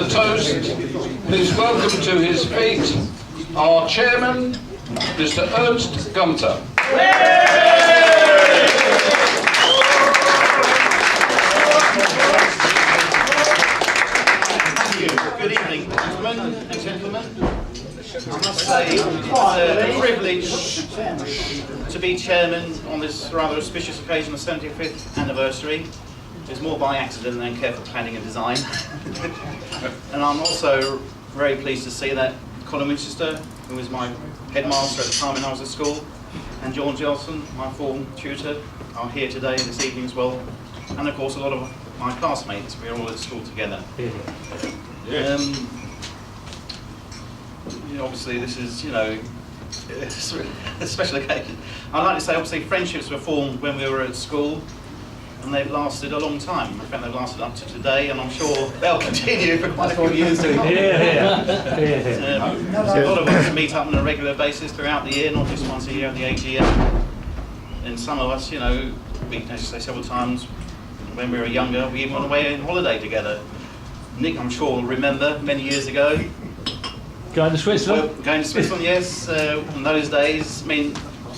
the toast, please welcome to his feet our chairman, Mr. Ernst Gupta. Good evening, gentlemen and gentlemen. I must say it's a privilege to be chairman on this rather auspicious occasion, the 75th anniversary. It's more by accident than careful planning and design. And I'm also very pleased to see that Colin Winchester, who was my headmaster at the time when I was at school, and John Gelson, my form tutor, are here today, this evening as well. And of course a lot of my classmates, we're all at school together. Obviously this is, a special occasion. I'd like to say obviously friendships were formed when we were at school, and they've lasted a long time. In fact, they've lasted up to today, and I'm sure they'll continue for quite a few years to come. A lot of us meet up on a regular basis throughout the year, not just once a year at the AGM. And some of us, we, as you say several times, when we were younger, we even went away on holiday together. Nick, I'm sure, will remember many years ago. Going to Switzerland? Well, going to Switzerland, yes. In those days, I mean,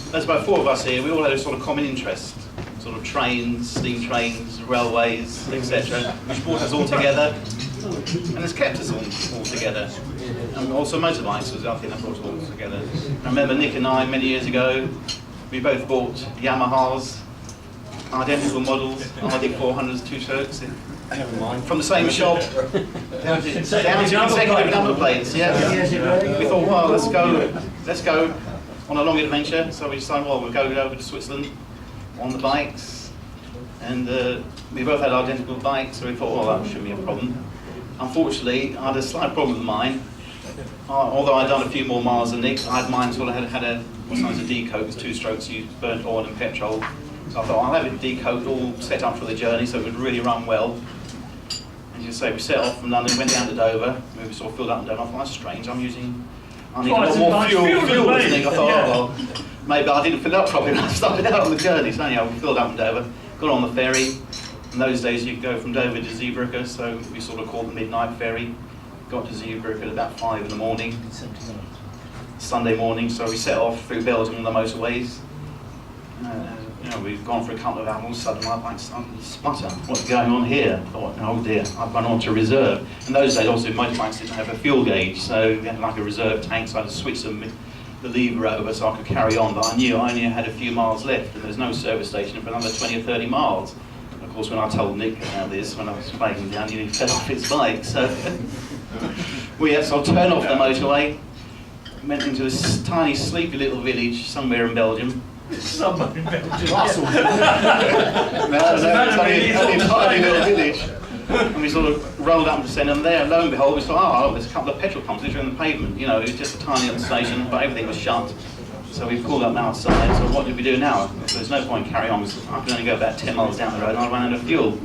there's about 4 of us here. We all had a sort of common interest, sort of trains, steam trains, railways, etc., which brought us all together, and has kept us all together. And also motorbikes was, I think, that brought us all together. I remember Nick and I, many years ago, we both bought Yamahas, identical models, RD400s, 2 strokes. From the same shop, down to consecutive number plates. Yeah. We thought, well, let's go on a long adventure. So we decided, well, we'll go over to Switzerland on the bikes, and we both had identical bikes. So we thought, well, that shouldn't be a problem. Unfortunately, I had a slight problem with mine. Although I'd done a few more miles than Nick, I had mine sort of had a what's known as a decoat. It's 2 strokes, used burnt oil and petrol. So I thought I'll have it decoat all set up for the journey, so it would really run well. As you say, we set off from London, went down to Dover. We sort of filled up and down. I thought, that's strange. I need a lot more fuel than Nick. I thought, oh well, maybe I didn't fill it up properly when I started out on the journey. So anyhow, we filled up in Dover, got on the ferry. In those days, you could go from Dover to Zeebrugge, so we sort of called the midnight ferry. Got to Zeebrugge at about 5 in the morning, Sunday morning. So we set off through Belgium on the motorways. We've gone for a couple of hours, suddenly my bike started to sputter. What's going on here? I thought, oh dear, I've run on to reserve. In those days, obviously, motorbikes didn't have a fuel gauge, so we had like a reserve tank, so I had to switch the lever over so I could carry on. But I knew I only had a few miles left, and there's no service station for another 20 or 30 miles. And of course, when I told Nick about this, when I was flagging down, he fell off his bike. So we had to sort of turn off the motorway, went into this tiny, sleepy little village somewhere in Belgium. Somewhere in Belgium. Only a tiny little village. And we sort of rolled up to the centre, and there, lo and behold, we saw, oh, there's a couple of petrol pumps literally on the pavement. It was just a tiny little station, but everything was shut. So we pulled up outside, so what did we do now? So there's no point carrying on, because I could only go about 10 miles down the road, and I ran out of fuel.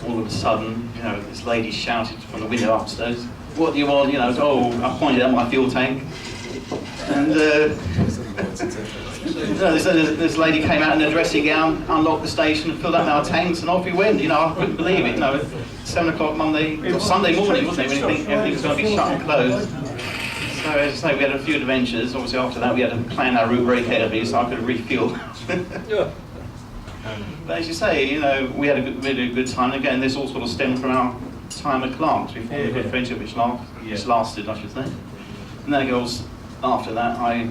All of a sudden, this lady shouted from the window upstairs, what do you want? I pointed at my fuel tank. And this lady came out in a dressing gown, unlocked the station, filled up our tanks, and off we went. I couldn't believe it. 7 o'clock Sunday morning, wasn't it? When everything was going to be shut and closed. So as I say, we had a few adventures. Obviously, after that, we had to plan our route very carefully so I could refuel. But as you say, we had a good time. And again, this all sort of stemmed from our time at Clark's. We formed a good friendship which lasted, I should say. And then it goes. After that, I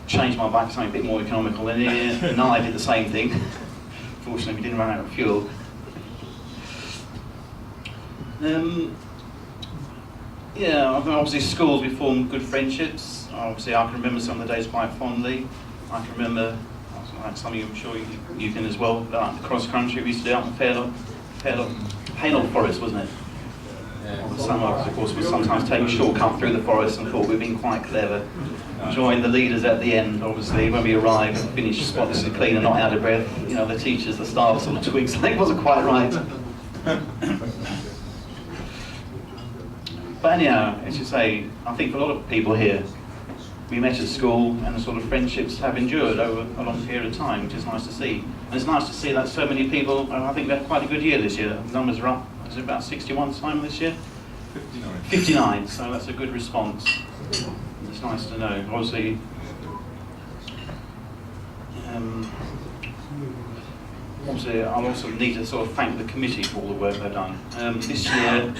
changed my bike to something a bit more economical, and I did the same thing. Fortunately, we didn't run out of fuel. Obviously schools, we formed good friendships. Obviously, I can remember some of the days quite fondly. I can remember, like some of you, I'm sure you can as well, the cross country we used to do out in Hainault Forest, wasn't it? Some of us, of course, would sometimes take a shortcut through the forest and thought we'd been quite clever. Joined the leaders at the end, obviously, when we arrived and finished spotlessly clean and not out of breath. The teachers, the staff sort of twigs, it wasn't quite right. But anyhow, as you say, I think for a lot of people here, we met at school and the sort of friendships have endured over a long period of time, which is nice to see. And it's nice to see that so many people, and I think we had quite a good year this year. The numbers are up is it about 61 Simon this year? 59, so that's a good response. It's nice to know. Obviously, I'll also need to sort of thank the committee for all the work they've done. This year,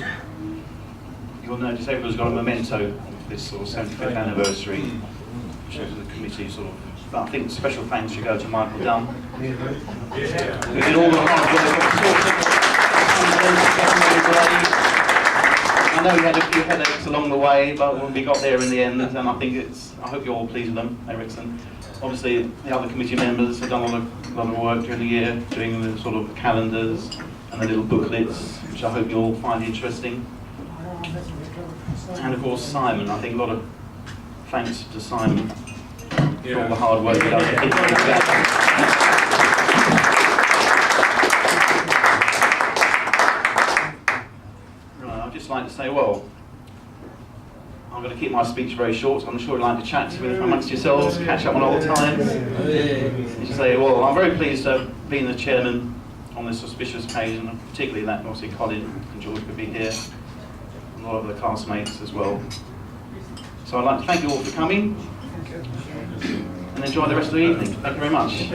you'll notice everyone's got a memento of this sort of 75th anniversary, which shows the committee sort of. But I think special thanks should go to Michael Dunn, who did all the hard work. I know we had a few headaches along the way, but we got there in the end, and I think I hope you're all pleased with them, Ericsson. Obviously, the other committee members have done a lot of work during the year, doing the sort of calendars and the little booklets, which I hope you all find interesting. And of course, Simon. I think a lot of thanks to Simon for all the hard work he does to keep things together. I'd just like to say, well, I'm going to keep my speech very short. I'm sure you'd like to chat amongst yourselves, catch up on old times. Just say, well, I'm very pleased to have been the chairman on this auspicious occasion, and particularly that obviously Colin and George could be here, and a lot of the classmates as well. So I'd like to thank you all for coming, and enjoy the rest of the evening. Thank you very much.